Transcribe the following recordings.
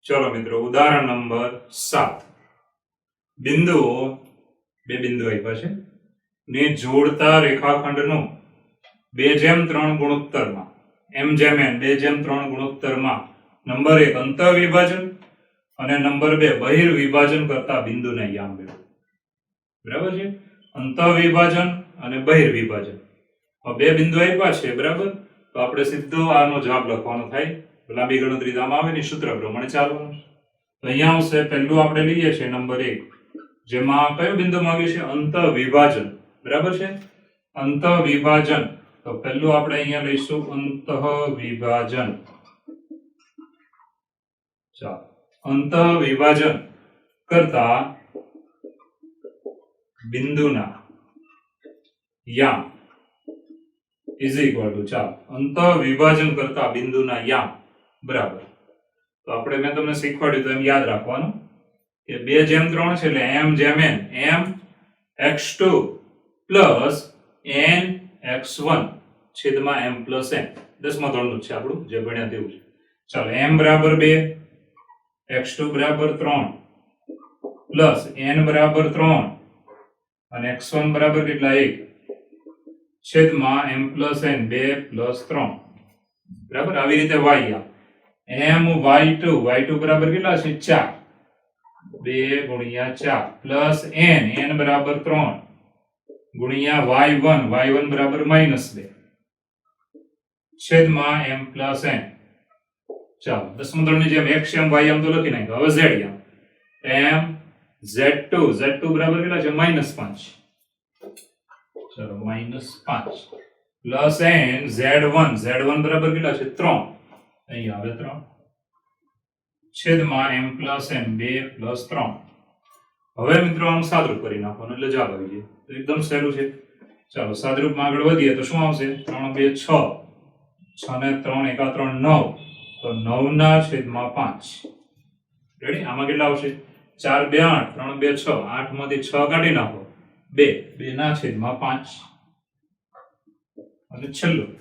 चलो मित्रों उदाहरण नंबर 7 बिंदुओं બે બિંદુ આપ્યા છે ને જોડતા રેખાખંડનો 2:3 ગુણોત્તરમાં m જેમ n 2:3 ગુણોત્તરમાં નંબર 1 અંતર વિભાજન અને નંબર 2 બહિર વિભાજન કરતા બિંદુને યામ મેળવો. બરાબર છે. અંતર વિભાજન અને બહિર વિભાજન આ બે બિંદુ આપ્યા છે. બરાબર, તો આપણે સીધો આનો જવાબ લખવાનો થાય. લાંબી ગણતરી આમ આવે ને સૂત્ર પ્રમાણે ચાલવાનું. તો અહીંયા આવશે પહેલું આપણે લઈએ છીએ નંબર 1 જેમાં કયો બિંદુ માંગ્યું છે? અંતર વિભાજન. બરાબર છે. અંતર વિભાજન તો પહેલું આપણે અહીંયા લઈશું અંતર વિભાજન. ચાલો, અંતર વિભાજન કરતા બિંદુના યામ ઇઝ ઇક્વલ ટુ ચાલો અંતર વિભાજન કરતા બિંદુના યામ બરાબર. તો આપણે મેં તમને શીખવાડ્યું તો એમ યાદ રાખવાનું કે 2:3 છે એટલે m જેમ n m x2 plus n x1 છેદમાં m પ્લસ n 10મા ધોરણનું છે આપણું જે ભણ્યા તેવું છે. ચાલો m બરાબર 2 x2 બરાબર 3 પ્લસ n બરાબર 3 અને x1 બરાબર કેટલા 1 છેદમાં m પ્લસ n 2 પ્લસ 3 બરાબર. આવી રીતે y m y2 બરાબર કેટલા છે 4 2 ગુણ્યા 4 પ્લસ n બરાબર 3 ગુણ્યા y1 બરાબર -2 છેદમાં m પ્લસ n. ચાલો 10મા ધોરણની જેમ x m y m તો લખી નાખ્યો. હવે z m z2 બરાબર કેટલા છે -5 ચલો -5 પ્લસ n z1 બરાબર કેટલા છે 3 અહીં આવે 3 છેદમાં m પ્લસ n 2 પ્લસ 3. હવે મિત્રો આમ સાદરૂપ કરી નાખવાનું એટલે જવાબ આવી જાય. તો એકદમ સહેલું છે. ચાલો સાદરૂપમાં આગળ વધીએ તો શું આવશે? 3 2 6 6 ને 3 1 3 9 તો 9 ના છેદમાં 5. રેડી? આમાં કેટલા આવશે? 4 2 8 3 2 6 8 માંથી 6 કાઢી નાખો 2 ના છેદમાં 5 અને છેલ્લું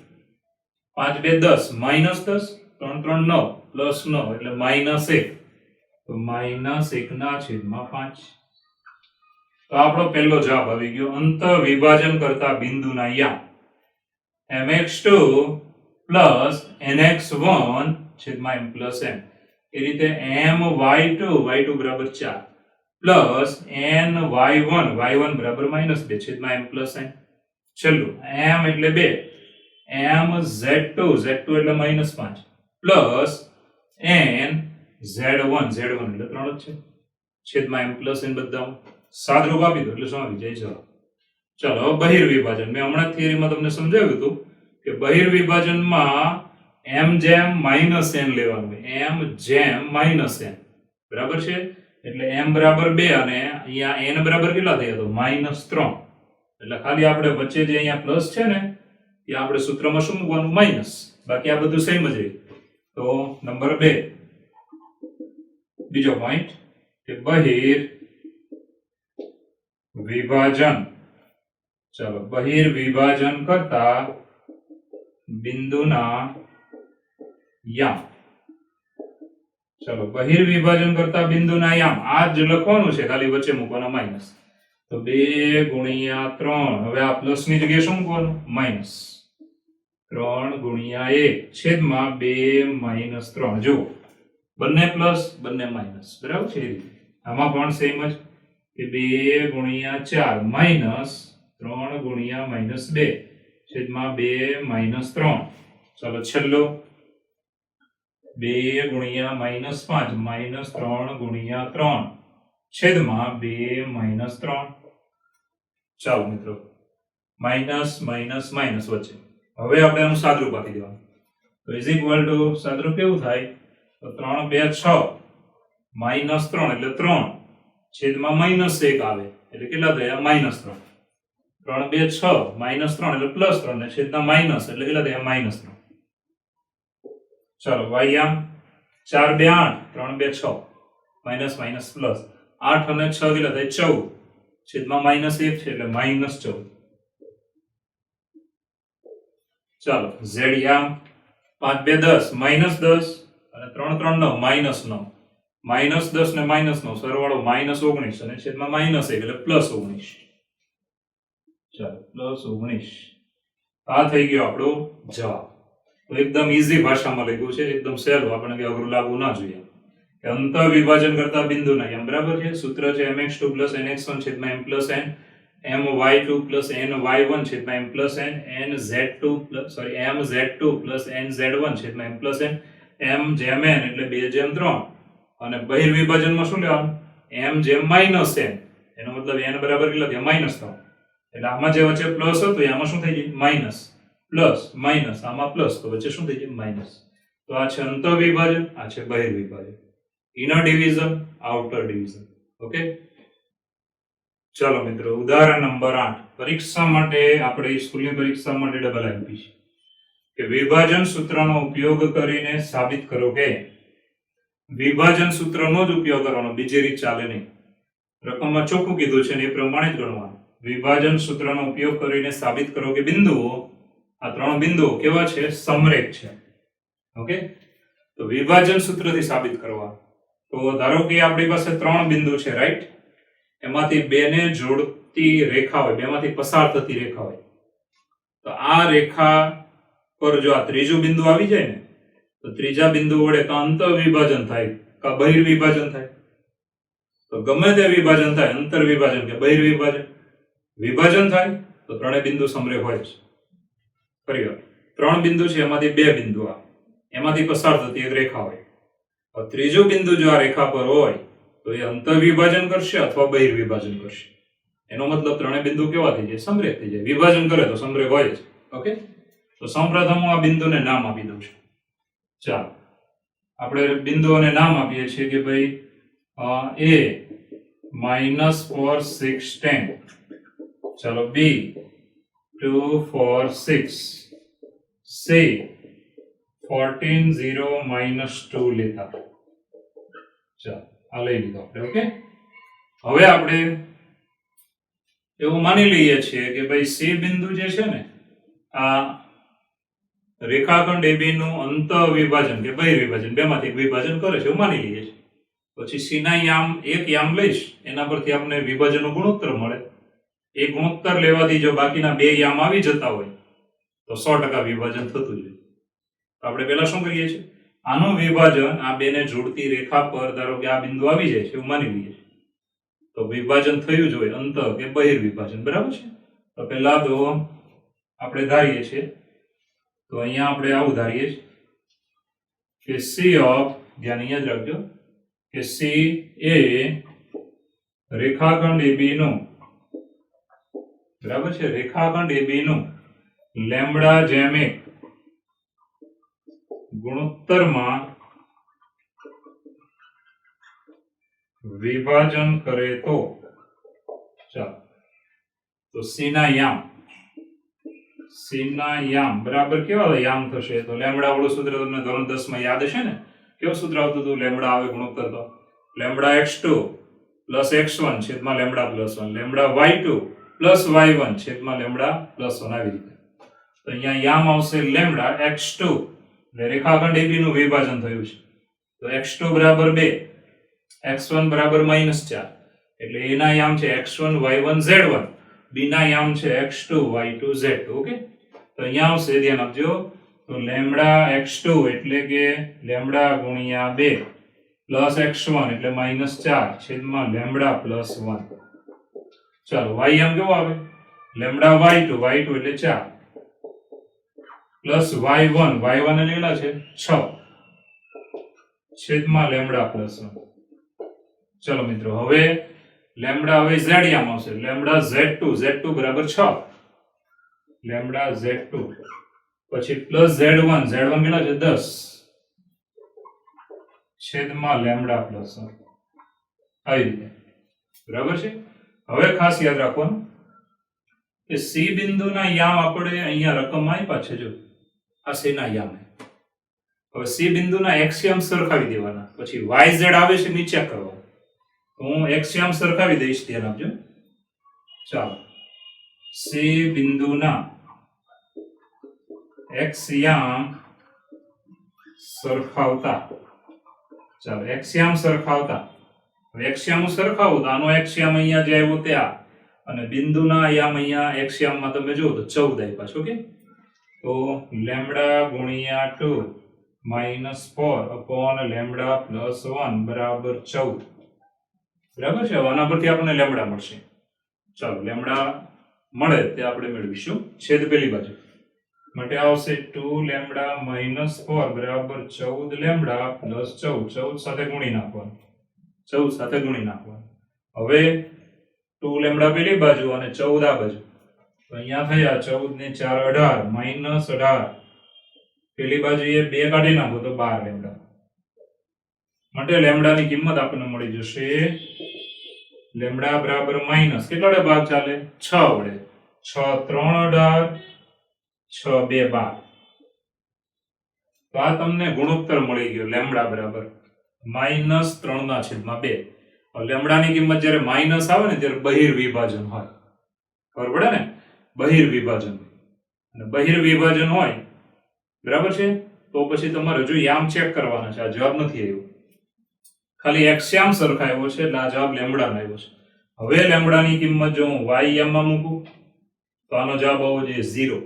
5 2 10 -10 3 3 9 પ્લસ 9 એટલે -1 તો -1 ના છેદમાં 5. તો આપણો પહેલો જવાબ આવી ગયો અંતર વિભાજન કરતા બિંદુના યામ mx2 પ્લસ nx1 છેદમાં m પ્લસ n. એ રીતે my2 બરાબર 4 પ્લસ ny1 બરાબર -2 છેદમાં m પ્લસ n. છેલ્લું m એટલે 2 mz2 એટલે -5 પ્લસ n z1 એટલે 3 જ છે છેદમાં m પ્લસ n. બધા સાદરૂપ આપી દો એટલે શું આવી જાય જવાબ. ચાલો બહિર વિભાજન મેં હમણાં થિયરીમાં તમને સમજાવ્યું હતું કે બહિર વિભાજનમાં m જેમ -n લેવાનું હોય. m જેમ -n બરાબર છે. એટલે m બરાબર 2 અને અહીંયા n બરાબર કેટલા થયા તો -3. એટલે ખાલી આપણે વચ્ચે જે અહીંયા પ્લસ છે ને ત્યાં આપણે સૂત્રમાં શું મૂકવાનું? માઈનસ. બાકી આ બધું સેમ જ રહે. તો નંબર 2 બીજો પોઈન્ટ કે બહિર વિભાજન. ચાલો બહિર વિભાજન કરતા બિંદુના યામ. ચાલો બહિર વિભાજન કરતા બિંદુના યામ આ જ લખવાનું છે, ખાલી વચ્ચે મૂકવાના માઈનસ. તો 2 ગુણ્યા 3 હવે આ પ્લસ ની જગ્યાએ શું મૂકવાનું? માઈનસ 3 ગુણ્યા 1 છેદમાં 2 3. જુઓ બંને પ્લસ બંને માઈનસ. બરાબર છે. આમાં પણ સેમ જ કે 2 ગુણ્યા 4 માઈનસ 3 ગુણ્યા -2 છેદમાં 2 3. ચાલો છેલ્લો 2 ગુણ્યા -5 3 ગુણ્યા 3 છેદમાં 2 3. ચાલો મિત્રો માઈનસ વચ્ચે હવે આપણે આનું સાદરૂપ આપી દેવાનું. તો ઇઝ ઇક્વલ ટુ સાદરૂપ કેવું થાય? તો 3 2 6 -3 એટલે 3 છેદમાં -1 આવે એટલે કેટલા થયા? -3. 3 2 6 -3 એટલે +3 ને છેદના માઈનસ એટલે કેટલા થયા? -3. ચાલો y આમ 4 2 8 3 2 6 માઈનસ પ્લસ 8 અને 6 કેટલા થાય? 14 છેદમાં -1 છે એટલે -14. ચાલો z આમ 5 2 10 -10 અને 3 3 9 -9 -10 ને -9 સરવાળો -19 અને છેદમાં -1 એટલે +19. ચાલો +19 આ થઈ ગયો આપણો જવાબ. તો એકદમ ઈઝી ભાષામાં લખ્યું છે, એકદમ સહેલું, આપણે કે અઘરું લાગવું ના જોઈએ. કે અંતર વિભાજન કરતા બિંદુના યમ બરાબર છે. સૂત્ર છે mx2 nx1 છેદમાં m n my2 ny1 છેદમાં m n nz2 nz1 છેદમાં m n m/n એટલે 2/3. અને બહિર્વિભાજનમાં શું લેવાનું? m/-n. એનો મતલબ n બરાબર કેટલા થયા? -3. એટલે આમાં જે વચ્ચે પ્લસ હતો આમાં શું થઈ જાય? માઈનસ. પ્લસ માઈનસ, આમાં પ્લસ, તો વચ્ચે શું થઈ જાય? માઈનસ. તો આ છે અંતર વિભાજન, આ છે બહિર્વિભાજન. Inner division, outer division. Okay, ચલો મિત્રો, ઉદાહરણ નંબર 8. પરીક્ષા માટે આપણે સ્કૂલની પરીક્ષા માટે ડબલ આપી છે કે વિભાજન સૂત્રનો ઉપયોગ કરીને સાબિત કરો કે વિભાજન સૂત્રનો જ ઉપયોગ કરવાનો, બીજી રીત ચાલે નહીં. રકમમાં ચોખ્ખું કીધું છે ને એ પ્રમાણે જ ગણવાનું. વિભાજન સૂત્રનો ઉપયોગ કરીને સાબિત કરો કે બિંદુઓ, આ 3 બિંદુઓ કેવા છે? સમરેખ છે. ઓકે, તો વિભાજન સૂત્રથી સાબિત કરવા. તો ધારો કે આપણી પાસે 3 બિંદુ છે, રાઈટ? એમાંથી 2 ને જોડતી રેખા હોય, બેમાંથી પસાર થતી રેખા હોય. તો આ રેખા પર જો આ ત્રીજું બિંદુ આવી જાય ને, તો ત્રીજા બિંદુ વડે કાં અંતર વિભાજન થાય કાં બહિર્વિભાજન થાય. તો ગમે તે વિભાજન થાય, અંતર વિભાજન કે બહિર્વિભાજન, વિભાજન થાય તો 3 બિંદુ સમરેખ હોય છે. ફરી 3 બિંદુ છે, એમાંથી 2 બિંદુ આ, એમાંથી પસાર થતી એક રેખા હોય. તો ત્રીજું બિંદુ જો આ રેખા પર હોય તો એ અંતર વિભાજન કરશે અથવા બહિર્વિભાજન કરશે. એનો મતલબ 3 બિંદુ કેવા થઈ જાય? સમરેખ થઈ જાય. વિભાજન કરે તો સમરેખ હોય જ. ઓકે, તો સૌપ્રથમ હું આ બિંદુને નામ આપી દઉં છું. ચાલો આપણે બિંદુઓને નામ આપીએ છીએ કે ભાઈ a -4 6 10, ચલો b 2 4 6, c 14 0 -2 લેતા. ચાલો આ લઈ લીધો આપણે. ઓકે, હવે આપણે એવું માની લઈએ છીએ કે ભાઈ c બિંદુ જે છે ને, આ રેખાખંડ AB નું અંતર વિભાજન કે બહિર્વિભાજન બેમાંથી એક વિભાજન કરે છે એવું માની લઈએ છીએ. પછી c ના યામ એક યામ લઈશ, એના પરથી આપણને વિભાજનનો ગુણોત્તર મળે. એ ગુણોત્તર લેવાથી જો બાકીના 2 યામ આવી જતા હોય તો 100% વિભાજન થતું જોઈએ. આપણે પહેલા શું કરીએ છીએ? આનું વિભાજન આ 2 ને જોડતી રેખા પર ધારો કે આ બિંદુ આવી જાય છે એવું માની લઈએ છીએ. તો વિભાજન થયું જ હોય, અંતર કે બહિર્વિભાજન. બરાબર છે? તો પહેલા તો આપણે ધારીએ છીએ, તો અહીંયા આપણે આવું ધારીએ કે c ઓફ, ધ્યાન અહીંયા જ રાખજો કે c એ રેખાખંડ AB નું, બરાબર છે, રેખાખંડ AB નું λ/1 ગુણોત્તરમાં વિભાજન કરે તો, ચાલો તો c ના યામ બરાબર કેવા યામ થશે? તો લેમ્બડા વાળું સૂત્ર તમને ધોરણ 10 માં યાદ હશે ને? કેવું સૂત્ર આવતું હતું? લેમ્બડા આવે ગુણોત્તર તો λx2 x1 છેદમાં λ+1, λy2 y1 છેદમાં λ+1, આવી રીતે. તો અહીંયા યામ આવશે λx2, એટલે રેખાખંડ AB નું વિભાજન થયું છે. તો x2 બરાબર 2, x1 બરાબર -4, એટલે a ના યામ છે x1 y1 z1, b ના યામ છે x2 y2 z2. ઓકે, તો અહીંયા આવશે, ધ્યાન આપજો, તો λx2 એટલે કે λ ગુણ્યા 2 x1 એટલે -4 છેદમાં λ+1. ચાલો y યામ કેવો આવે? λy2 એટલે 4 પ્લસ y1 એટલે કેટલા છે? 6 છેદમાં λ+1. ચલો મિત્રો, હવે લેમ્બડા હવે z યામ આવશે, z2 બરાબર 6, z2 પછી પ્લસ z1 કેટલા છે? 10 છેદમાં λ+1. આવી રીતે. બરાબર છે? હવે ખાસ યાદ રાખવાનું કે c બિંદુના યામ આપણે અહીંયા રકમમાં આપ્યા છે. જો આ c ના યામ, હવે c બિંદુના x યામ સરખાવી દેવાના, પછી yz આવે છે નીચે કરવાના. હું x યામ સરખાવી દઈશ, ધ્યાન આપજો. ચાલો, c બિંદુના x યામ સરખાવતા, ચાલો એક્સ્યામ સરખાવતા, હવે એક્સ્યામ સરખાવું તો આનો એક્સ્યામ અહીંયા જે આવ્યો તે આ, અને બિંદુના યામ અહીંયા એક્સ્યામમાં તમે જુઓ તો 14 આપ્યા છે. ઓકે, તો લેમ્ડા ગુણ્યા 2 -4 અપોન લેમ્ડા પ્લસ 1 બરાબર 14. બરાબર છે. આના પરથી આપણને લેમ્ડા મળશે. ચાલો લેમ્ડા મળે તે આપણે મેળવીશું. છેદ પેલી બાજુ માટે આવશે 2 લેમ્ડા -4 બરાબર 14 લેમ્ડા પ્લસ 14 સાથે ગુણી નાખવાનું. 14 સાથે ગુણી નાખવાનું. હવે 2 લેમ્ડા પેલી બાજુ અને 14 આ બાજુ, તો અહીંયા થયા 14 ને 4 18 -18 પેલી બાજુ એ 2 કાઢી નાખો તો 12 લેમ્ડા. માટે લેમ્ડાની કિંમત આપણને મળી જશે લેમ્ડા બરાબર માઇનસ કેટલા વડે ભાગ ચાલે 6 વડે. 6 3 18 6 2 12. તો આ તમને ગુણોત્તર મળી ગયો લેમ્ડા બરાબર -3/2. લેમ્ડાની કિંમત જ્યારે માઇનસ આવે ને ત્યારે બહિર્વિભાજન હોય. ખબર પડે ને? બહિર્વિભાજન. અને બહિર્વિભાજન હોય બરાબર છે, તો પછી તમારે હજુ યામ ચેક કરવાના છે. આ જવાબ નથી આવ્યો, ખાલી એક્સ્યામ સરખાયો છે એટલે આ જવાબ લેમ્ડાનો આવ્યો છે. હવે લેમ્ડાની કિંમત જો હું y યામમાં મૂકું તો આનો જવાબ આવવો જોઈએ 0.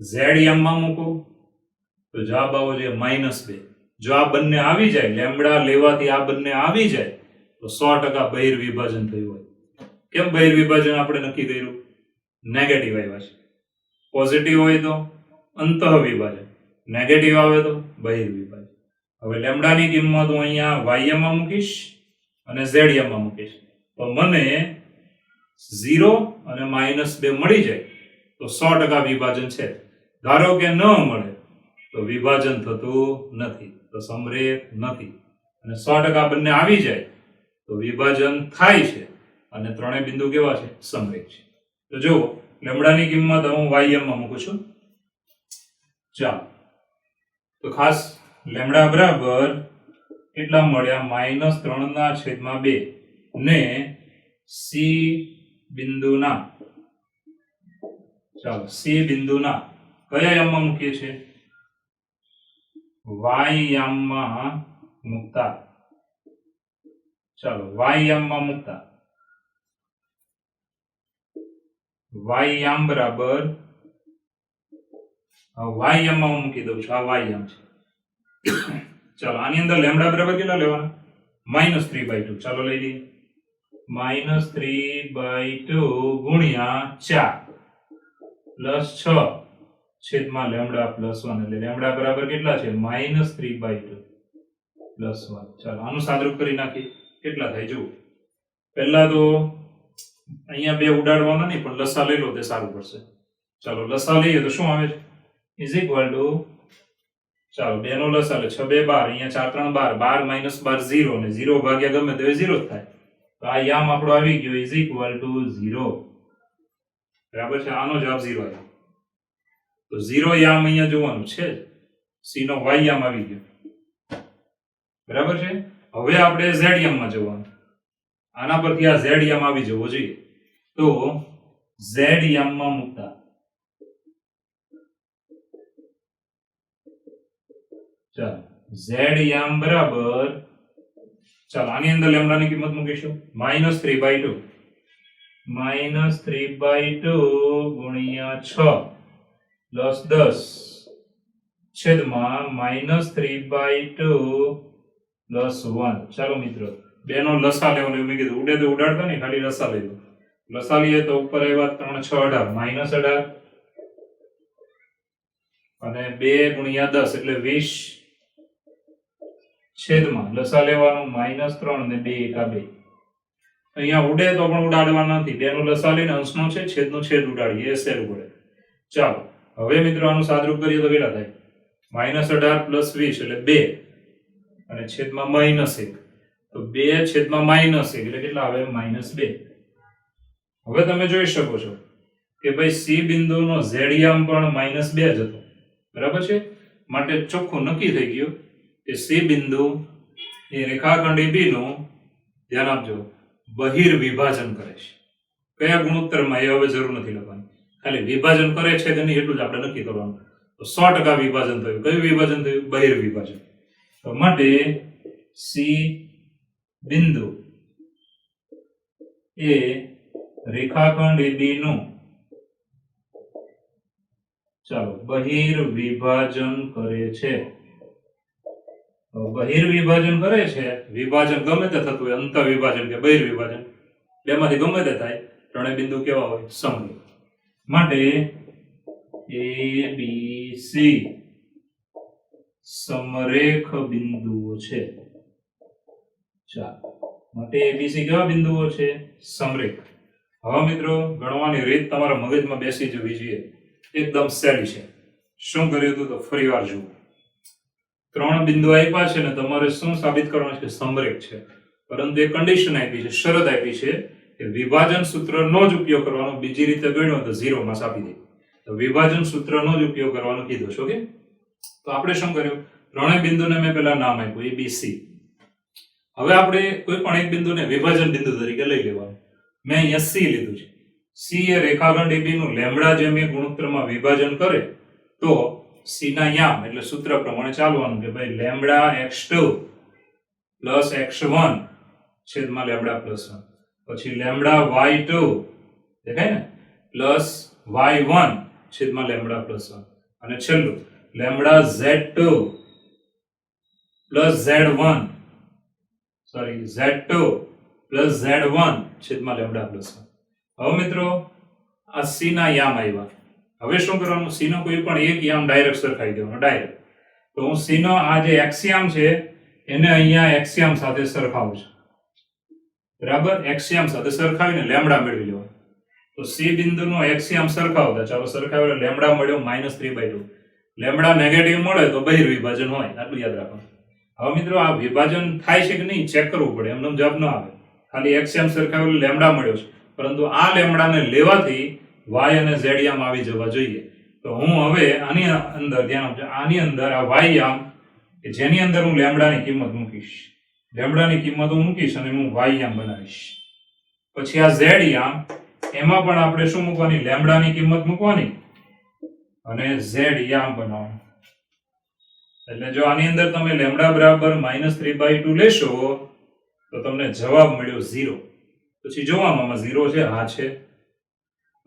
z યામમાં મૂકું તો જવાબ આવવો જોઈએ -2. જો આ બંને આવી જાય, લેમ્ડા લેવાથી આ બંને આવી જાય તો 100% બહિર્વિભાજન થયું હોય. કેમ બહિર્વિભાજન આપણે નક્કી કર્યું? નેગેટિવ આવ્યા છે. પોઝિટિવ હોય તો અંતઃવિભાજન, નેગેટિવ આવે તો બહિર્વિભાજન. હવે લેમ્ડાની કિંમત હું અહીંયા y માં મૂકીશ અને z માં મૂકીશ તો મને 0 અને -2 મળી જાય તો 100% વિભાજન છે. ધારો કે ન મળે તો વિભાજન થતું નથી, તો સમરેખ નથી. અને 100% બંને આવી જાય તો વિભાજન થાય છે અને ત્રણેય બિંદુ કેવા છે? સમરેખ છે. તો જુઓ લેમ્ડાની કિંમત હું y માં મૂકું છું. ચાલો તો ખાસ લેમ્ડા બરાબર કેટલા મળ્યા? -3/2 ને સી બિંદુના, ચાલો સી બિંદુના કયા યામમાં મૂકીએ છીએ? y યામમાં મૂકતા. ચાલો y યામમાં મૂકતા y યામ બરાબર y યામમાં હું મૂકી દઉં છું. આ y યામ છે. ચાલો આની અંદર લેમ્ડા બરાબર કેટલા લેવાના? -3/2. ચાલો લઈ લઈએ. -3/2 ગુણ્યા 4 પ્લસ 6 છેદમાં લેમ્ડા પ્લસ 1. એટલે લેમ્ડા બરાબર કેટલા છે? -3/2 પ્લસ 1. ચાલો આનું સાદરૂપ કરી નાખીએ. કેટલા થાય જુઓ. પહેલા તો અહીંયા બે ઉડાડવાના નહીં, પણ લસા લઈ લો તે સારું પડશે. ચાલો લસા લઈએ તો શું આવે છે? ઇઝ ઇક્વલ ટુ, ચાલો 2 નો લસા એટલે 6 2 12, અહીંયા 4 3 12, 12 -12 0, અને 0 ભાગ્યા ગમે તો એ 0 જ થાય. તો આ યામ આપણો આવી ગયો ઇઝ ઇક્વલ ટુ 0. બરાબર છે. આનો જવાબ 0 આવ્યો. તો 0 યામ અહીંયા જોવાનું છે. સી નો y યામ આવી ગયો. બરાબર છે. હવે આપણે z યામમાં જવાનું. આના પરથી આ z યામ આવી જવો જોઈએ. તો z યામમાં મૂકતા, ચાલો z યામ બરાબર, ચાલો આની અંદર લેમ્ડાની કિંમત મૂકીશું -3/2. -3/2 ગુણ્યા 6 પ્લસ 10 છેદમાં -3/2 પ્લસ 1. ચાલો મિત્રો બે નો લસા લેવાનો મેં કીધું. ઉડે તો ઉડાડતા નહીં, ખાલી લસા લઈ લો. લસા લઈએ તો ઉપર આવ્યા 3 6 18 -18 અને 2 ગુણ્યા 10 એટલે 20 છેદમાં લસા લેવાનું -3 અને 2 એકા 2. અહીંયા ઉડે તો પણ ઉડાડવા નથી. 2 નો લસા લઈને અંશનો છે, છેદનો છેદ ઉડાડીએ એ સહેલું પડે. ચાલો હવે મિત્રો આનું સાદરૂપ કરીએ તો કેટલા થાય? -18 પ્લસ 20 એટલે 2 અને છેદમાં -1, તો 2 છેદમાં -1 એટલે કેટલા આવે? -2. હવે તમે જોઈ શકો છો કે ભાઈ સી બિંદુનો z યામ પણ -2 જ હતો. બરાબર છે. માટે ચોખ્ખું નક્કી થઈ ગયું કે સી બિંદુ એ રેખાખંડ AB નું, ધ્યાન આપજો, બહિર્વિભાજન કરે છે. કયા ગુણોત્તરમાં એ હવે જરૂર નથી લખવાની, ખાલી વિભાજન કરે છે કે નહીં એટલું જ આપણે નક્કી કરવાનું. તો 100% વિભાજન થયું. કયું વિભાજન થયું? બહિર્વિભાજન. તો માટે સી બિંદુ એ રેખાખંડ AB નું ચાલો બહિર્વિભાજન કરે છે. બહિર્વિભાજન કરે છે, વિભાજન ગમે તે થતું હોય, અંતર વિભાજન કે બહિર્વિભાજન, બેમાંથી ગમે તે થાય, ત્રણેય બિંદુ કેવા હોય? સમરેખ. માટે ABC સમરેખ બિંદુઓ છે. ચાલો, માટે ABC કેવા બિંદુઓ છે? સમરેખ. હવે મિત્રો ગણવાની રીત તમારા મગજમાં બેસી જવી જોઈએ. એકદમ સહેલી છે. શું કર્યું હતું તો ફરીવાર જુઓ. ત્રણ બિંદુ આપ્યા છે ને તમારે શું સાબિત કરવાનું છે? સમરેખ છે. પરંતુ એક કન્ડિશન આપી છે, શરત આપી છે કે વિભાજન સૂત્રનો જ ઉપયોગ કરવાનો. બીજી રીતે ગણ્યો તો 0 માં આપી દે. તો વિભાજન સૂત્રનો જ ઉપયોગ કરવાનો કીધું છે. ઓકે, તો આપણે શું કર્યું? ત્રણેય બિંદુને મેં પહેલા નામ આપ્યું ABC. હવે આપણે કોઈ પણ એક બિંદુને વિભાજન બિંદુ તરીકે લઈ લેવાનું. મેં અહીંયા C લીધું છે. C એ રેખાખંડ AB નું લેમ્બડા જેમ એ ગુણોત્તરમાં વિભાજન કરે તો C ના યામ એટલે સૂત્ર પ્રમાણે ચાલવાનું કે ભાઈ લેમ્બડા x2 પ્લસ x1 છેદમાં લેમ્બડા પ્લસ 1, પછી લેમ્બડા y2 દેખાય ને પ્લસ y1 છેદમાં લેમ્બડા પ્લસ 1, અને છેલ્લું lambda z2 plus z1 plus z1 છેદમાં લેમ્બડા પ્લસ 1. હવે મિત્રો આ C ના યામ આવ્યા. હવે શું કરવાનું? C નો કોઈ પણ એક યામ ડાયરેક્ટ સરખાવી દેવાનો ડાયરેક્ટ. તો હું C નો આ જે x યામ છે એને અહીંયા x યામ સાથે સરખાવું છું. બરાબર, x યામ સાથે સરખાવીને લેમ્બડા મેળવી લેવાનો. તો C બિંદુનો x યામ સરખાવતા ચાલો સરખાવ્યો લેમ્બડા મળ્યો -3/2. લેમ્બડા નેગેટિવ મળે તો બહિર્વિભાજન હોય, આટલું યાદ રાખવાનું. હવે મિત્રો આ વિભાજન થાય છે કે નહીં ચેક કરવું પડે, એમનો જવાબ ન આવે. ખાલી x યામ સરખાવ્યો લેમ્બડા મળ્યો છે, પરંતુ આ લેમ્બડાને લેવાથી y અને z યામ આવી જવા જોઈએ. તો હું હવે આની અંદર ધ્યાન આપજો, આની અંદર આ y યામ કે જેની અંદર હું લેમ્બડાની કિંમત મૂકીશ, લેમ્બડાની કિંમત હું મૂકીશ અને હું y યામ બનાવીશ. પછી આ z યામ એમાં પણ આપણે શું મૂકવાની? લેમ્બડાની કિંમત મૂકવાની અને z યામ બનાવવાનું. એટલે જો આની અંદર તમે લેમ્બડા બરાબર -3/2 લેશો તો તમને જવાબ મળ્યો 0. પછી જોવામાં આમાં 0 છે, હા છે.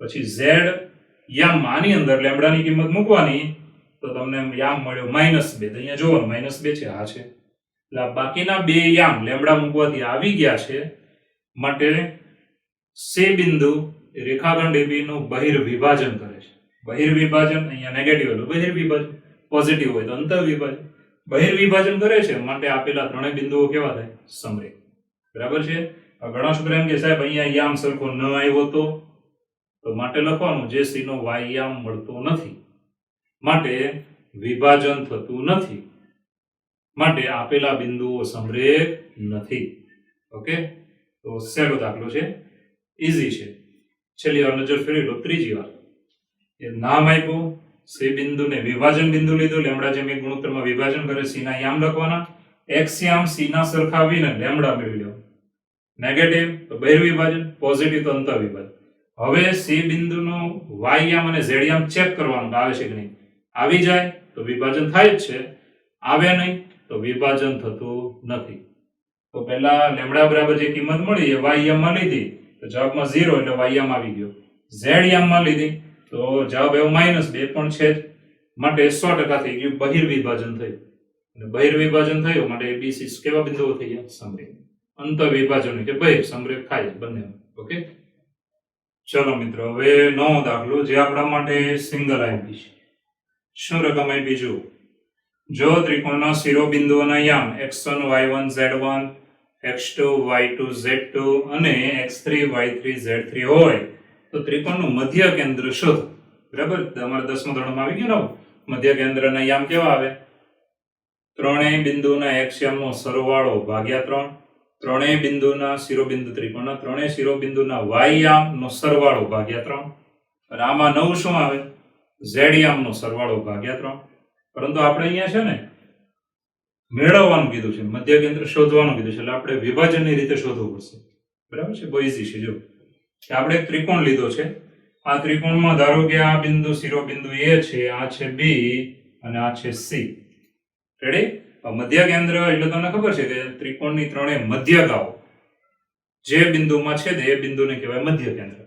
પછી z યામ આની અંદર લેમ્બડાની કિંમત મૂકવાની તો તમને યામ મળ્યો -2. અહીંયા જોવાનું -2 છે, હા છે. એટલે આ બાકીના બે યામ લેમ્બડા મૂકવાથી આવી ગયા છે. માટે C બિંદુ રેખાખંડ AB નું બહિર્વિભાજન કરે છે. બહિર્વિભાજન અહીંયા નેગેટિવ એટલે બહિર્વિભાજન, પોઝિટિવ હોય તો અંતર વિભાજન. બહિર્વિભાજન કરે છે માટે આપેલા ત્રણેય બિંદુઓ કેવા થાય? સમરેખ. બરાબર છે. ઘણા છોકરા એમ કે સાહેબ અહીંયા યામ સરખો ન આવ્યો તો માટે લખવાનું જે C નો y યામ મળતો નથી, માટે વિભાજન થતું નથી, માટે આપેલા બિંદુઓ સમરેખ નથી. ઓકે, તો સહેલો દાખલો છે, ઈઝી છે. છેલ્લી વાર નજર ફેરવી લો. ત્રીજી વાર એ નામ આપ્યું C બિંદુને વિભાજન બિંદુ લીધું, લેમ્બડા જેમ એક ગુણોત્તરમાં વિભાજન કરે, C ના યામ લખવાના, x યામ C ના સરખાવીને લેમ્બડા મેળવી લેવાનું. નેગેટિવ તો બહિર્વિભાજન, પોઝિટિવ તો અંતર વિભાજન. હવે C બિંદુનો y યામ અને z યામ ચેક કરવાનું કે આવે છે કે નહીં. આવી જાય તો વિભાજન થાય જ છે, આવે નહીં તો વિભાજન થતું નથી. તો પહેલા લેમ્બડા બરાબર જે કિંમત મળી એ y યામમાં લીધી તો જવાબમાં 0 એટલે y યામ આવી ગયો. z યામમાં લીધી તો જવાબ એવો -2 પણ છે જ, માટે 100% થઈ ગયું, બહિર્વિભાજન થયું. અને બહિર્વિભાજન થયું માટે ABC કેવા બિંદુઓ થઈ ગયા? સમરેખ. અંતર વિભાજન કે બહિર સમરેખ થાય બંને. ઓકે, ચલો મિત્રો હવે નવો દાખલો જે આપણા માટે સિંગલ આપી છે. શું રકમ આપી જુઓ. જો ત્રિકોણના શિરોબિંદુઓના યામ x1 y1 z1 x2 y2 z2 અને x3 y3 z3 હોય તો ત્રિકોણનું મધ્ય કેન્દ્ર શોધો. બરાબર, તમારે 10મા ધોરણમાં આવી ગયું ને. મધ્ય કેન્દ્રના યામ કેવા આવે? ત્રણેય બિંદુના x યામનો સરવાળો ભાગ્યા 3. ત્રણેય બિંદુના શિરોબિંદુ ત્રિકોણના ત્રણેય શિરોબિંદુના y યામનો સરવાળો ભાગ્યા 3. અને આમાં નવું શું આવે? z યામનો સરવાળો ભાગ્યા 3. પરંતુ આપણે અહીંયા છે ને મેળવવાનું કીધું છે, મધ્ય કેન્દ્ર શોધવાનું કીધું છે, એટલે આપણે વિભાજનની રીતે શોધવું પડશે. બરાબર છે, બહુ ઈઝી છે. જો કે આપણે એક ત્રિકોણ લીધો છે, આ ત્રિકોણમાં ધારો કે આ બિંદુ શિરોબિંદુ A છે, આ છે B અને આ છે C. રેડી? મધ્ય કેન્દ્ર એટલે તમને ખબર છે કે ત્રિકોણની ત્રણેય મધ્યગાઓ જે બિંદુમાં છેદે એ બિંદુને કહેવાય મધ્ય કેન્દ્ર.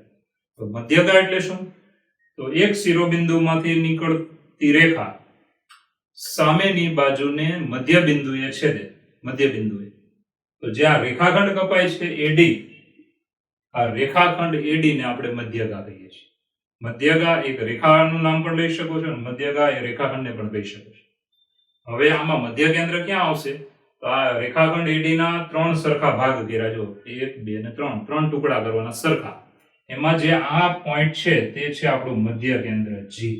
તો મધ્યગા એટલે શું? તો એક શિરોબિંદુમાંથી નીકળતી રેખા સામેની બાજુને મધ્ય બિંદુએ છેદે, મધ્ય બિંદુએ. તો જ્યાં રેખાખંડ કપાય છે એડી, આ રેખાખંડ એડી ને આપણે મધ્યગા કહીએ છીએ. મધ્યગા એક રેખાનું નામ પણ લઈ શકો છો અને મધ્યગા એ રેખાખંડને પણ કહી શકો છો. હવે આમાં મધ્ય કેન્દ્ર ક્યાં આવશે? તો આ રેખાખંડ એડી ના ત્રણ સરખા ભાગ કર્યા, જો 1 2 અને 3, ત્રણ ટુકડા કરવાના સરખા. એમાં જે આ પોઈન્ટ છે તે છે આપણું મધ્ય કેન્દ્ર જી.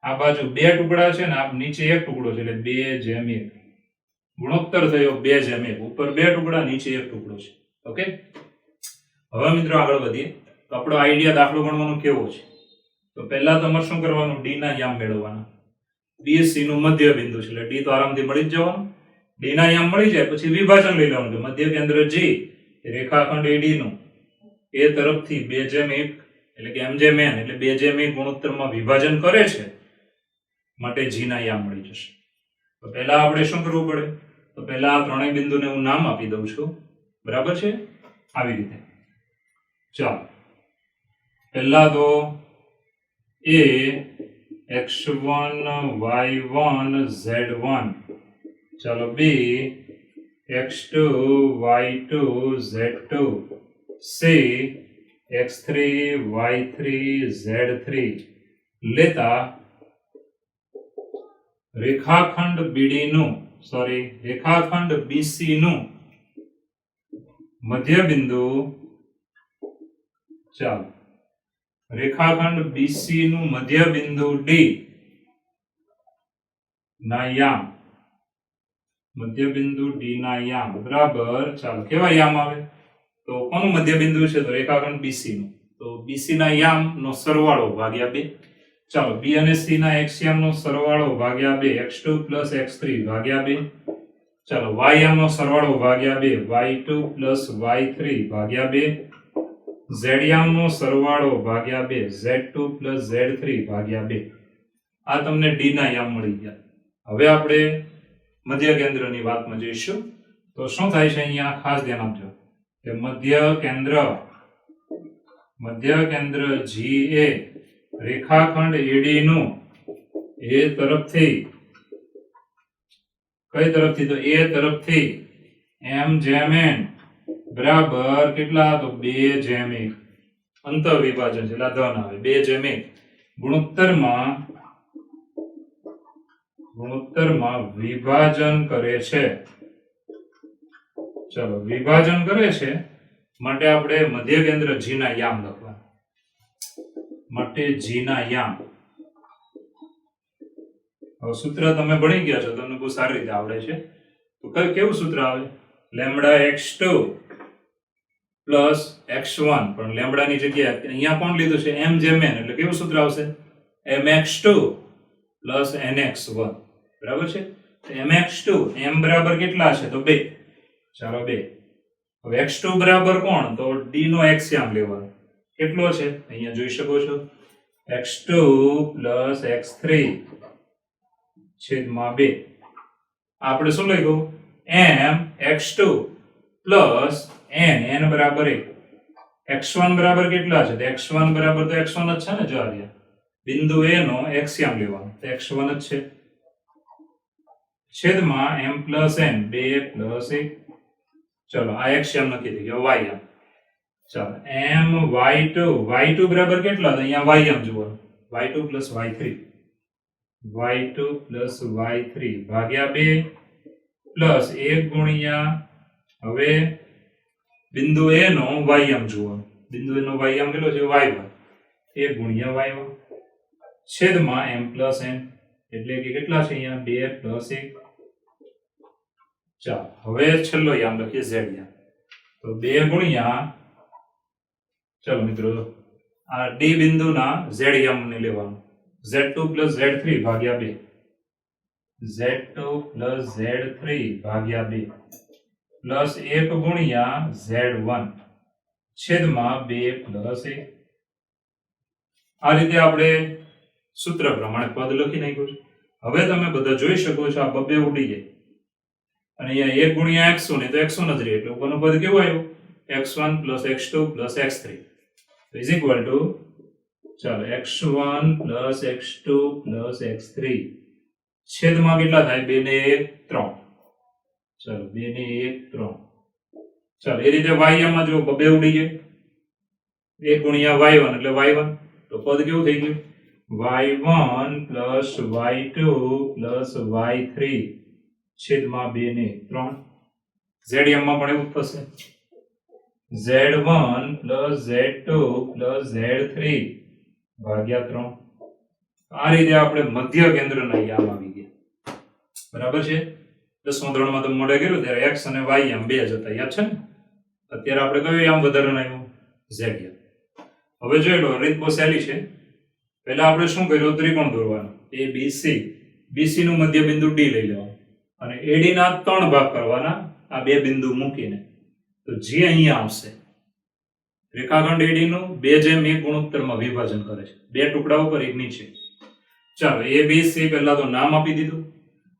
આ બાજુ બે ટુકડા છે ને આ નીચે એક ટુકડો છે એટલે 2:1. ગુણોત્તર થયો 2:1. ઉપર બે ટુકડા, નીચે એક ટુકડો છે. ઓકે, હવે મિત્રો આગળ વધીએ. તો આપણો આઈડિયા દાખલો ગણવાનો કેવો છે? તો પહેલા તમારે શું કરવાનું? ડી ના યામ મેળવવાના. BC નું મધ્ય બિંદુ છે એટલે ડી તો આરામથી મળી જ જવાનું. ડી ના યામ મળી જાય પછી વિભાજન લઈ લેવાનું કે મધ્ય કેન્દ્ર જી રેખાખંડ એડી નું એ તરફથી 2:1 એટલે કે m/n એટલે 2:1 ગુણોત્તરમાં વિભાજન કરે છે માટે જી ના યામ મળી જશે. તો પહેલા આપણે શું કરવું પડે? તો પહેલા આ ત્રણેય બિંદુને હું નામ આપી દઉં છું, બરાબર છે? આવી રીતે. ચાલો, પહેલા તો a x1 y1 z1, ચાલો b x2 y2 z2, c x3 y3 z3 લેતા રેખાખંડ BC નું મધ્ય બિંદુ, ચાલો રેખાખંડ BC નું મધ્ય બિંદુ D ના યામ, મધ્ય બિંદુ D ના યામ બરાબર. ચાલો કેવા યામ આવે? તો કોનું મધ્ય બિંદુ છે? તો રેખાખંડ BC નું. તો BC ના યામ નો સરવાળો ભાગ્યા 2. ચાલો B અને C ના x યામ નો સરવાળો ભાગ્યા 2, x2 x3 ભાગ્યા 2. ચાલો y યામ નો સરવાળો ભાગ્યા 2, y2 y3 ભાગ્યા 2. z યામ નો સરવાળો ભાગ્યા 2, z2 z3 ભાગ્યા 2. આ તમને D ના યામ મળી ગયા. હવે આપણે મધ્ય કેન્દ્રની વાતમાં જઈશું. તો શું થાય છે અહીંયા ખાસ ધ્યાન આપજો કે મધ્ય કેન્દ્ર G એ રેખાખંડ એડી નું એ તરફથી, કઈ તરફથી? તો એ તરફથી m/n બરાબર કેટલા? તો 2:1 અંતર વિભાજન છે એટલે ધન આવે 2:1 ગુણોત્તરમાં વિભાજન કરે છે. ચલો વિભાજન કરે છે માટે આપણે મધ્ય કેન્દ્ર G ના યામ લખવા માટે G ના યામ. હવે સૂત્ર તમે ભણી ગયા છો, તમને બહુ સારી રીતે આવડે છે. તો કેવું સૂત્ર આવે? λx2 x1, પણ લેમ્બડા ની જગ્યાએ અહીંયા કોણ લીધું છે? m/n એટલે કેવું સૂત્ર આવશે? mx2 nx1, બરાબર છે? mx2 m બરાબર કેટલા છે? તો 2. ચાલો 2. હવે x2 બરાબર કોણ? તો d નો x યામ લેવાનો. કેટલો છે? અહીંયા જોઈ શકો છો x2 x3 છેદમાં 2. આપણે શું લખ્યું? m x2 n બરાબર 1. x1 બરાબર કેટલા છે? તો x1 બરાબર તો x1 જ છે ને, જો આ બિંદુ a નો x યામ લેવાનો તો x1 જ છે, છેદમાં m + n 2 + 1. ચલો આ x યામ નક્કી થઈ ગયો, y યામ. ચાલો m y2 બરાબર કેટલા? તો અહીંયા y યામ જુઓ, y2 y3 ભાગ્યા 2 પ્લસ 1 ગુણ્યા, હવે બિંદુ a નો y યામ જુઓ, બિંદુ a નો y યામ કેટલો છે? y1, 1 ગુણ્યા y1 છેદમાં m + n એટલે કે કેટલા છે અહીંયા? 2 + 1. ચાલો હવે છેલ્લો યામ લખીએ z યામ. તો 2 ગુણ્યા, ચલો મિત્રો આ d બિંદુના z યામ ને લેવાનું, z2 z3 ભાગ્યા 2, z2 z3 ભાગ્યા 2 પ્લસ 1 ગુણ્યા z1 છેદમાં 2 + 1. આ રીતે આપણે સૂત્ર પ્રમાણે પદ લખી નાખ્યું છે. હવે તમે બધા જોઈ શકો છો આ બબે ઉડી જાય. અને અહીંયા 1 ગુણ્યા x1 એ તો x1 જ રહે એટલે ઉપરનું પદ કેવું આવ્યું x1 + x2 + x3 is equal to ચાલો x1 + x2 + x3 છેદમાં કેટલા થાય 2 ને 1 3 ચાલો 2 ને 1 3 ચાલો એ રીતે y માં જો બે ઉડી જાય 1 ગુણ્યા y1 એટલે y1 તો પદ કેવું થઈ ગયું y1 + y2 + y3 છેદમાં 2 ને 3 zm માં પણ એવું થશે z1 + z2 + z3 ભાગ્યા 3 આ રીતે આપણે મધ્ય કેન્દ્રના યામ આવી ગયા બરાબર છે 10મા ધોરણમાં તો મોડે ગયેલું ત્યારે x અને y યામ બે જ હતા યાદ છે ને અત્યારે આપણે કયો યામ વધારાનો આવ્યો z યામ હવે જોઈ લો રીત બહુ સહેલી છે પહેલા આપણે શું કર્યું ત્રિકોણ દોરવાનો abc bc નું મધ્ય બિંદુ d લઈ લેવાનું અને AD ના 3 ભાગ કરવાના આ બે બિંદુ મૂકીને તો જે અહીંયા આવશે રેખાખંડ AD નું 2:1 ગુણોત્તરમાં વિભાજન કરે છે બે ટુકડા ઉપર એક નીચે ચાલો ABC પહેલા તો નામ આપી દીધું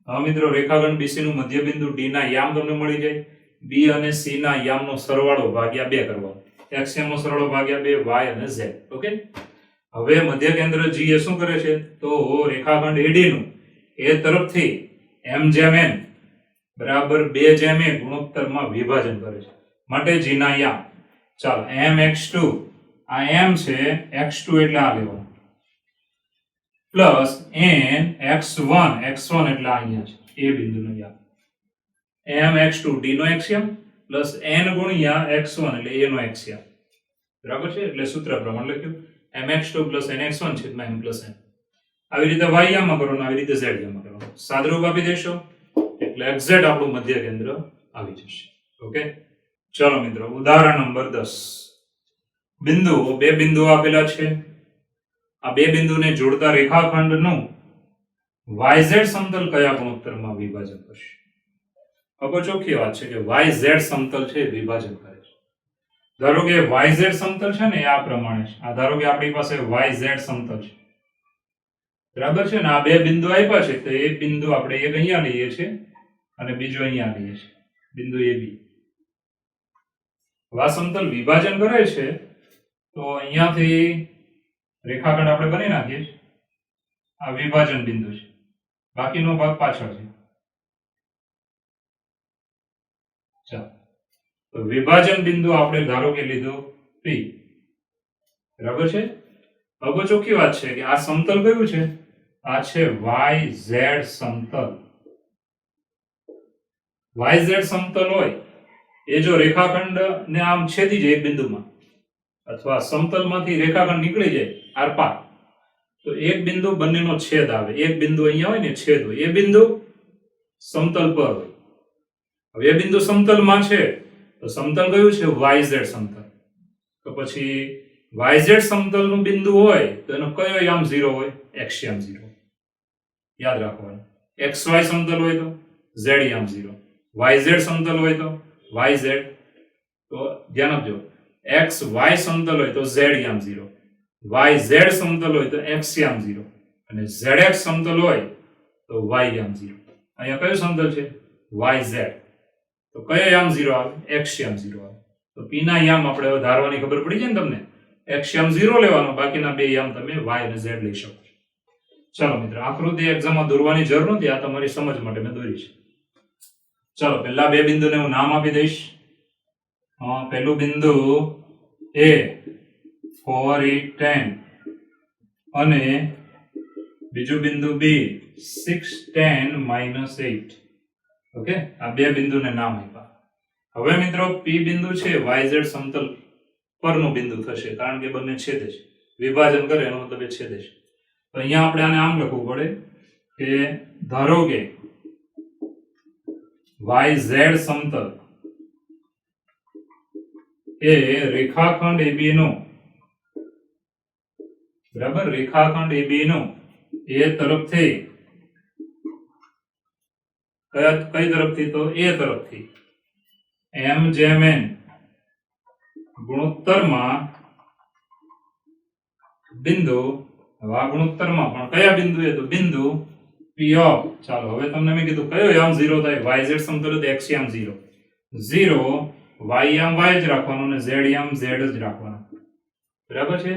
હવે મિત્રો રેખાખંડ BC નું મધ્ય બિંદુ D ના યામ તમને મળી જાય B અને C ના યામનો સરવાળો ભાગ્યા 2 કરવાનો x નો સરવાળો ભાગ્યા 2 y અને z ઓકે હવે મધ્ય કેન્દ્ર G એ શું કરે છે તો રેખાખંડ AD નું એ તરફથી m/n બરાબર 2:1 ગુણોત્તરમાં વિભાજન કરે છે માટે G ના યામ ચાલો mx2 આ m છે x2 એટલે આ લેવાનું પ્લસ n x1 એટલે અહીંયા છે એ બિંદુનો યામ mx2 d નો xm પ્લસ n ગુણ્યા x1 એટલે a નો xm બરાબર છે એટલે સૂત્ર પ્રમાણે લખ્યું mx2 + nx1 છેદમાં m + n આવી રીતે y યામમાં કરવાનું આવી રીતે z યામમાં કરવાનું સાદરૂપ આપી દેશો એટલે એક્ઝેક્ટ આપણું મધ્ય કેન્દ્ર આવી જશે ઓકે ચલો મિત્રો ઉદાહરણ નંબર 10 બિંદુઓ બે બિંદુઓ આપેલા છે આ બે બિંદુને જોડતા રેખાખંડનું yz સમતલ કયા ગુણોત્તરમાં વિભાજન કરશે હવે ચોખ્ખી વાત છે કે yz સમતલ છે વિભાજન કરે છે ધારો કે yz સમતલ છે ને આ પ્રમાણે છે આ ધારો કે આપણી પાસે yz સમતલ છે બરાબર છે ને આ બે બિંદુ આપ્યા છે તો એક બિંદુ આપણે એક અહીંયા લઈએ છીએ અને બીજો અહીંયા લઈએ છીએ બિંદુ AB આ સમતલ વિભાજન કરે છે તો અહીંયાથી રેખાખંડ આપણે બની નાખીએ આ વિભાજન બિંદુ છે બાકીનો ભાગ પાછળ છે ચાલો તો વિભાજન બિંદુ આપણે ધારો કે લીધો P બરાબર છે હવે ચોખ્ખી વાત છે કે આ સમતલ કયું છે આ છે YZ સમતલ YZ સમતલ હોય એ જો રેખાખંડ ને આમ છેદી જાય એક બિંદુમાં અથવા સમતલમાંથી રેખાખંડ નીકળી જાય આરપાર તો એક બિંદુ બંનેનો છેદ આવે એક બિંદુ અહીંયા હોય ને છેદ હોય એ બિંદુ સમતલ પર હોય હવે એ બિંદુ સમતલમાં છે તો સમતલ કયું છે YZ સમતલ તો પછી YZ સમતલનું બિંદુ હોય તો એનો કયો યામ 0 હોય x યામ 0 યાદ રાખવાનું XY સમતલ હોય તો z યામ 0 YZ સમતલ હોય તો YZ તો ધ્યાન આપજો XY સમતલ હોય તો z યામ 0 YZ સમતલ હોય તો x યામ 0 અને ZX સમતલ હોય તો y યામ 0 અહીંયા કયું સમતલ છે YZ તો કયો યામ 0 આવે x યામ 0 આવે તો p ના યામ આપણે હવે ધારવાની ખબર પડી જાય ને તમને x યામ 0 લેવાનો બાકીના બે યામ તમે y અને z લઈ શકો ચાલો મિત્રો આકૃતિ એક્ઝામમાં દોરવાની જરૂર નથી આ તમારી સમજ માટે મેં દોરી છે ચાલો પહેલા બે બિંદુને હું નામ આપી દઈશ પહેલું બિંદુ A 4 8 10 અને બીજું બિંદુ B 6 10 -8 ઓકે આ બે બિંદુને નામ આપ્યા હવે મિત્રો P બિંદુ છે YZ સમતલ પરનું બિંદુ થશે કારણ કે બંને છેદે છે વિભાજન કરે એનો મતલબ એ છેદે છે તો અહીંયા આપણે આને આમ લખવું પડે કે ધારો કે YZ સમતલ એ રેખાખંડ AB નો બરાબર રેખાખંડ AB નો એ તરફથી કઈ તરફથી તો A તરફથી m/n ગુણોત્તરમાં બિંદુ આ ગુણોત્તરમાં પણ કયા બિંદુ એ તો બિંદુ પી ઓફ, ચાલો હવે તમને મેં કીધું કયો યામ 0 થાય, yz સમતલ તો x યામ 0, 0 y યામ y જ રાખવાનો અને z યામ z જ રાખવાનો, બરાબર છે.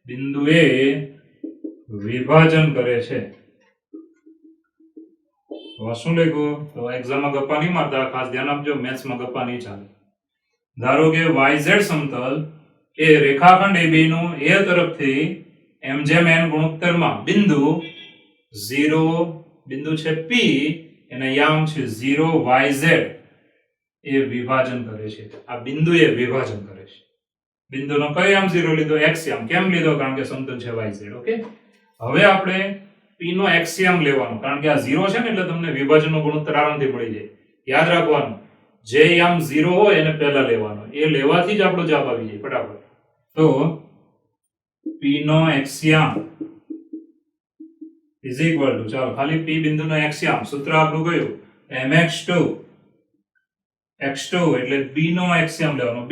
બિંદુ એ વિભાજન કરે છે. હવે શું લખ્યું? તો એક્ઝામમાં ગપ્પા નહીં મારતા, ખાસ ધ્યાન આપજો, મેથ્સમાં ગપ્પા નહીં ચાલે. ધારો કે yz સમતલ એ રેખાખંડ AB નું a તરફથી m જેમ n ગુણોત્તરમાં બિંદુ 0 બિંદુ છે P, એના યામ છે 0 yz એ વિભાજન કરે છે. આ બિંદુ એ વિભાજન કરે છે. બિંદુનો કયો યામ 0 લીધો? x યામ. કેમ લીધો? કારણ કે સમતલ છે yz. ઓકે, હવે આપણે p નો x યામ લેવાનો, કારણ કે આ 0 છે ને એટલે તમને વિભાજનનો ગુણોત્તર આરામથી મળી જાય. યાદ રાખવાનું, જે યામ 0 હોય એને પહેલા લેવાનો, એ લેવાથી જ આપણો જવાબ આવી જાય ફટાફટ. તો p નો x યામ is equal to, ચાલો ખાલી p બિંદુનો x યામ, સૂત્ર આપણું કયું? mx2 x2 એટલે b નો x યામ લેવાનો, b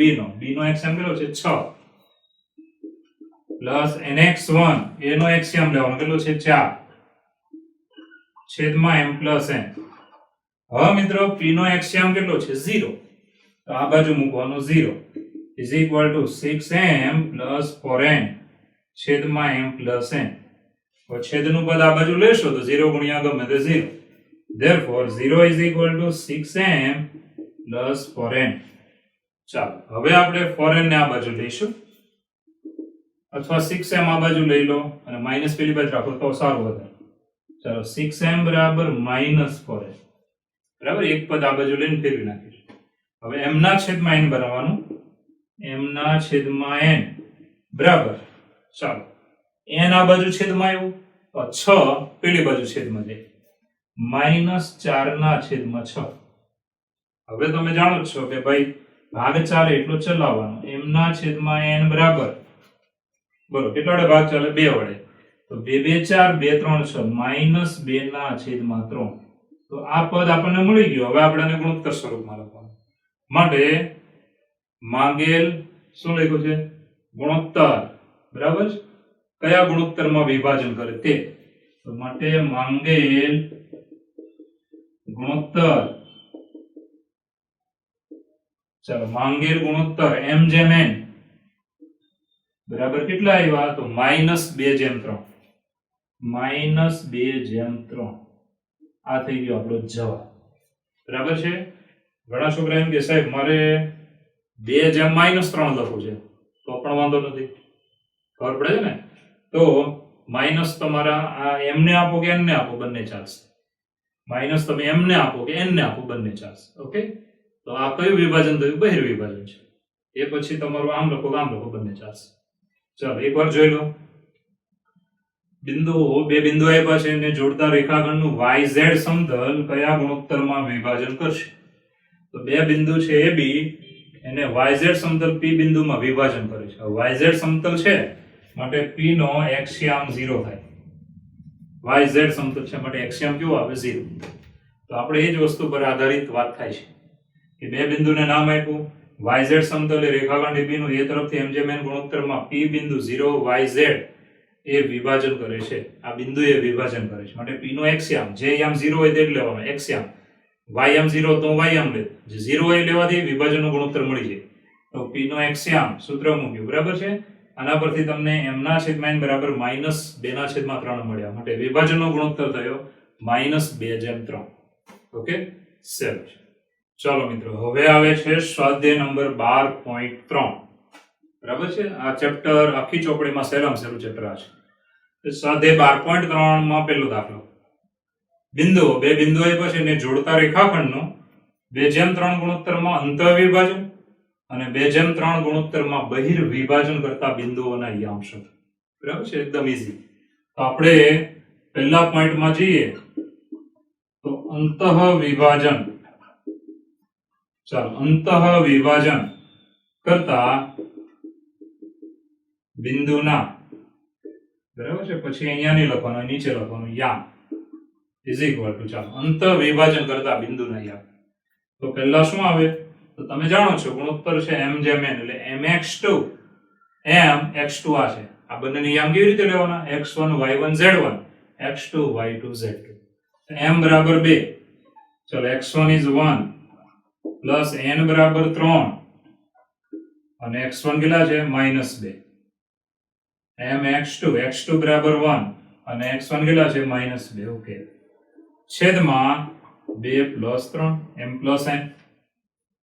નો x યામ કેટલો છે? 6 plus nx1 a no x યામ લેવાનો, કેટલો છે? 4 છેદમાં m પ્લસ n. હવે મિત્રો p નો x યામ કેટલો છે? 0, તો આ બાજુ મૂકવાનો 0 is equal to 6m plus 4n છેદમાં m plus n. હવે છેદનું પદ આ બાજુ લેશો તો 0 ગુણ્યા ગમે તે 0, therefore 0 is equal to 6m plus 4n. ચાલો હવે આપણે 4n ને આ બાજુ લઈશું, અથવા 6m આ બાજુ લઈ લો અને માઈનસ પેલી બાજુ રાખો તો સારું વધારે. ચાલો 6m બરાબર -4n, બરાબર. એક પદ આ બાજુ લઈને ફેરવી નાખીશું. હવે m ના છેદમાં n બનાવવાનું, m ના છેદમાં n બરાબર, ચાલો n આ બાજુ છેદમાં આવ્યું તો 6 પેલી બાજુ છેદમાં જાય, -4 ના છેદમાં 6. હવે તમે જાણો છો કે ભાઈ ભાગ ચાલે એટલો ચલાવવાનો. m ના છેદમાં n બરાબર, બોલો કેટલા વડે ભાગ ચાલે? 2 વડે. તો 2 2 4, 2 3 6, -2 ના છેદમાં 3. તો આ પદ આપણને મળી ગયું. હવે આપણે આને ગુણોત્તર સ્વરૂપમાં લખવાનું માટે માંગેલ શું લખ્યું છે? ગુણોત્તર, બરાબર. કયા ગુણોત્તરમાં વિભાજન કરે તે, તો માટે માંગેલ ગુણોત્તર, ચાલો માંગેલ ગુણોત્તર m જેમ n બરાબર કેટલા આવ્યા? તો -2/3, -2/3. આ થઈ ગયો આપણો જવાબ, બરાબર છે. ઘણા છોકરા એમ કે સાહેબ મારે 2/-3 લખવું છે, તો પણ વાંધો નથી, ખબર પડે છે ને. તો માઈનસ તમારા આ m ને આપો કે n ને આપો બંને ચાલશે, માઈનસ તમે m ને આપો કે n ને આપો બંને ચાલશે. ઓકે, તો આ કયું વિભાજન થયું? બહિર્વિભાજન છે. એ પછી તમારું આમ લખો કે આમ લખો બંને ચાલશે. ચાલો એકવાર જોઈ લો. બે બિંદુ આપ્યા છે એને જોડતા રેખાખંડનું yz સમતલ કયા ગુણોત્તરમાં વિભાજન કરશે? તો બે બિંદુ છે AB, એને yz સમતલ p બિંદુમાં વિભાજન કરે છે. yz સમતલ છે માટે p નો x યામ 0 થાય, yz સમતલ છે માટે x યામ કેવો આવે? 0. તો આપણે એ જ વસ્તુ પર આધારિત વાત થાય છે કે બે બિંદુને નામ આપ્યું yz સમતલ એ રેખાખંડ AB નું a તરફથી m જેમ n ગુણોત્તરમાં p બિંદુ 0 yz એ વિભાજન કરે છે. આ બિંદુ એ વિભાજન કરે છે માટે p નો x યામ, જે યામ 0 હોય તે જ લેવાનો, x યામ. y યામ 0 તો y યામ લે, જે 0 હોય લેવાથી વિભાજનનો ગુણોત્તર મળી જાય. તો p નો x યામ સૂત્ર મૂક્યું, બરાબર છે. આના પરથી તમને m ના છેદમાં n બરાબર -2 ના છેદમાં 3 મળ્યા માટે વિભાજનનો ગુણોત્તર થયો -2/3. ઓકે, સરસ. ચાલો મિત્રો હવે આવે છે સ્વાધ્યાય નંબર 12.3, બરાબર છે. આ ચેપ્ટર આખી ચોપડીમાં સહેલામાં સહેલું ચેપ્ટર આ છે. સ્વાધ્યાય 12.3 માં પહેલો દાખલો, બિંદુઓ, બે બિંદુ આપ્યા છે એને જોડતા રેખાખંડનો 2/3 ગુણોત્તરમાં અંતઃવિભાજન અને 2/3 ગુણોત્તરમાં બહિર્વિભાજન કરતા બિંદુઓના યામ શોધો, બરાબર છે. એકદમ ઈઝી. તો આપણે પહેલા પોઈન્ટમાં જઈએ તો અંતઃવિભાજન, ચાલો અંતઃવિભાજન કરતા બિંદુના, બરાબર છે. પછી અહીંયા નહીં લખવાનું, નીચે લખવાનું યામ ઇઝ ઇક્વલ ટુ, ચાલો અંતઃવિભાજન કરતા બિંદુના યામ. તો પહેલા શું આવે? તો તમે જાણો છો ગુણોત્તર છે m જેમ n એટલે mx2 mx2 આ છે. આ બંનેની યામ કેવી રીતે લેવાના? x1 y1 z1 x2 y2 z2. m બરાબર 2, ચલો x1 is 1 પ્લસ n બરાબર 3 અને x1 કેટલા છે -2, m x2 બરાબર 1 અને x1 કેટલા છે -2. ઓકે, છેદમાં 2 પ્લસ 3 m પ્લસ n.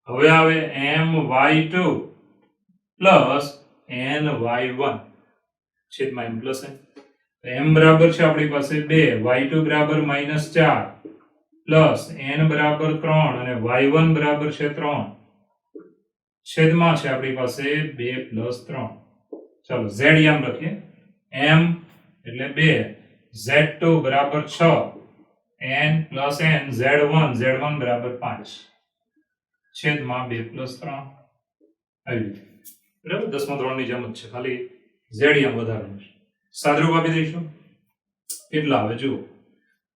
હવે આવે my2 પ્લસ ny1 છેદમાં m પ્લસ n. m બરાબર છે આપણી પાસે 2, y2 બરાબર -4 પ્લસ n બરાબર 3 અને y1 બરાબર છે 3 છેદમાં છે આપણી પાસે 2 પ્લસ 3. ચાલો z યામ લખીએ. m એટલે 2, z2 બરાબર 6, n પ્લસ n, z1 બરાબર 5 છેદમાં 2 પ્લસ 3. આવી બરાબર, 10મા ધોરણની જેમ જ છે, ખાલી z યામ વધારવાનું છે. સાદરૂપ આપી દઈશું. કેટલા આવે જુઓ,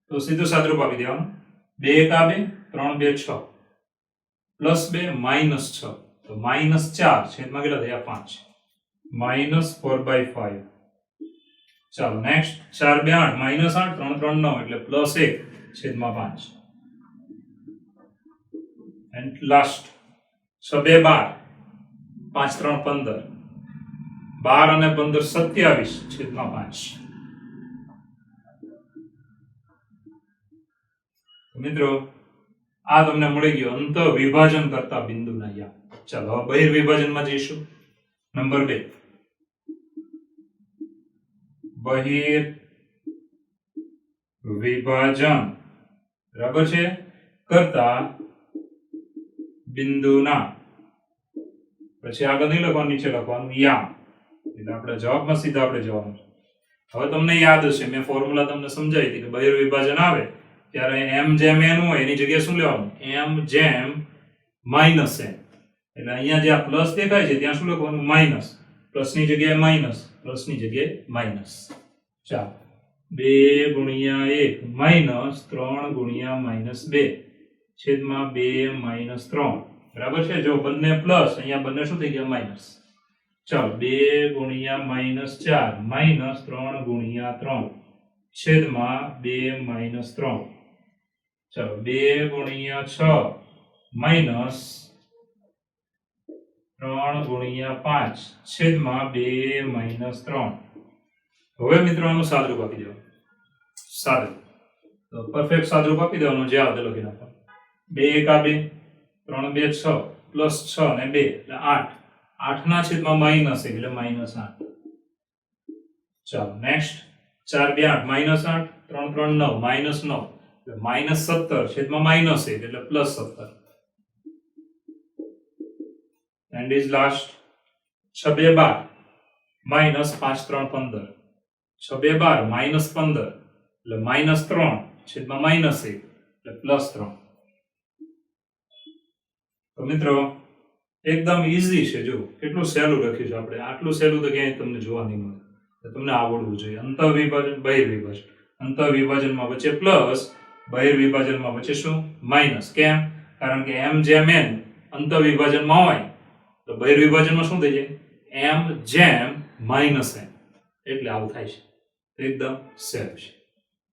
તો સીધું સાદરૂપ આપી દેવાનું. 2 × 2 = 3 × 2 = 6 પ્લસ 2 -6 તો -4 છેદમાં કેટલા થયા 5 -4/5. ચાલો નેક્સ્ટ 4 2 8 -8 3 3 9 એટલે +1 છેદમાં 5. એન્ડ લાસ્ટ 6 2 12 5 3 15 12 અને 15 27 છેદમાં 5. મિત્રો આ તમને મળી ગયો અંત વિભાજન કરતા બિંદુના યામ. ચાલો હવે બહિર્વિભાજનમાં જઈશું. નંબર 2, બહિર્વિભાજન બરાબર છે કરતા બિંદુના, પછી આગળ નહીં લખવાનું, નીચે લખવાનું યામ, એટલે આપણે જવાબમાં સીધા આપણે જવાનું છે. હવે તમને યાદ હશે મેં ફોર્મ્યુલા તમને સમજાવી હતી કે બહિર્વિભાજન આવે ત્યારે m જેમ n હોય એની જગ્યાએ શું લેવાનું, m જેમ -n. એટલે અહીંયા જે આ પ્લસ દેખાય છે ત્યાં શું લખવાનું, માઈનસ, પ્લસની જગ્યાએ માઈનસ, પ્લસની જગ્યાએ માઈનસ. ચાલો 2 × 1 -3 × -2 છેદમાં 2 - 3 બરાબર છે. જો બંને પ્લસ, અહીંયા બંને શું થઈ ગયા માઈનસ. ચાલો 2 × -4 -3 × 3 છેદમાં 2 - 3. ચાલો 2 × 6 -3 × 5 છેદમાં 2 - 3. હવે મિત્રો આનું સાદરૂપ આપી દેવાનું. સાદરૂપ તો પરફેક્ટ સાદરૂપ આપી દેવાનું, જે આવે લખી નાખો. 2 × 2 3 2 6 પ્લસ 6 અને 2 એટલે 8, 8 ના છેદમાં -1 એટલે -8. ચાલો નેક્સ્ટ 4 2 8 -8 3 3 9 -9 એટલે -17 છેદમાં -1 એટલે +17. એન્ડ ઇઝ લાસ્ટ 6 2 12 -5 3 15 6 2 12 -15 એટલે -3 છેદમાં -1 એટલે +3. તો મિત્રો એકદમ ઈઝી છે. જો કેટલું સહેલું લખ્યું છે આપણે, આટલું સહેલું તો ક્યાંય તમને જોવા નહીં મળે. તમને આવડવું જોઈએ. અંતઃવિભાજન બહિર્વિભાજન, અંતઃવિભાજનમાં વચ્ચે પ્લસ, બહિર્વિભાજનમાં વચ્ચે શું માઈનસ. કેમ? કારણ કે m જેમ n અંતઃવિભાજનમાં હોય તો બહિર્વિભાજનમાં શું થઈ જાય, m જેમ -n, એટલે આવું થાય છે. એકદમ સહેલું છે.